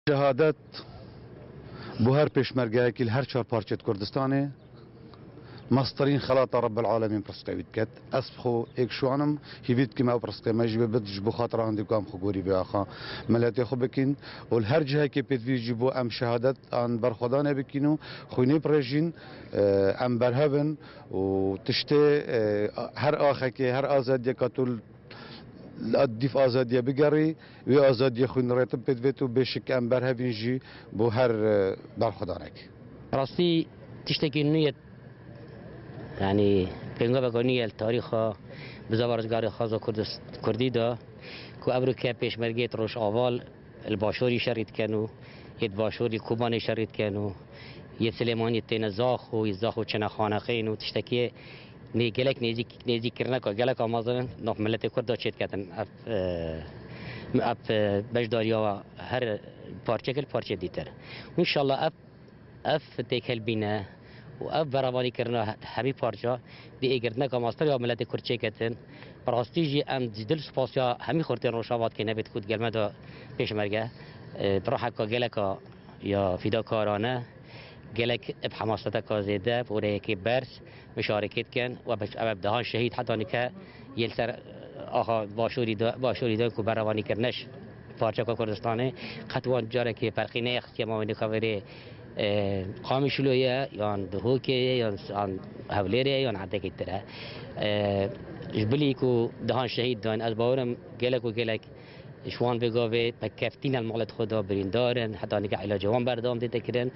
شهادت بو هر پیشمرگه که هر چهار پارچه کردستانه مصدرین خلاط رب العالمین پرسکوید کت اسب خو ایک شوانم هیوید که ما پرسکه مجبور بدش بخاطر آن کام خگوری به آخا ملت خو بکن و هر جهه که پیدویجی بو ام شهادت آن بر خدا نبکنو خوینی پرژین ام برهبن و تشته هر آخه که هر آزادی کاتول الديف آزادية بقري وآزادية خوين ريتم بدفتو بشك أم برهفينجي بو هر برخدانك راستی تشتكي نية يعني بينغا بقونية التاريخ بزبارزگار خازا كردي دا كو أمريكا پیش مرگيت روش آوال الباشوري شريط كانوا يد باشوري كوباني شريط كانوا يد سليماني تين زاخو يزاخو چنا خانقين و تشتكي نی گلک نیزی کرنه که گلک آمازن نف ملت کرد داشت کردن اف بجداریا و هر پارچه دیتر ان شاء الله اف تکل بینه و اف برابری کرنه همی پارچه دی ایگردنه که ماستر یا ملت کرد چه کردن براستی جی ام دل سپاسیا همی خورتن روشاوات که نبید کود گلمه دا پیش مرگه تروح که گلک یا فداکارانه گلک بحماسته کازیده بوده که برس مشارکت کن و بدهان شهید حتی نکه یلسر آخا باشوری دا که بروانی کرنش پارچه کردستانه خطوان جاره که فرقی نیخت که ما نکاوری قامی شلویه یا دهوکه یا هولیره یا حتی که تره جبلی که دهان شهید دان از باورم گلک و گلک شوان بگاوید پکفتین المالت خدا بریندارن حتی نکه علاج وان بردام دیده کرن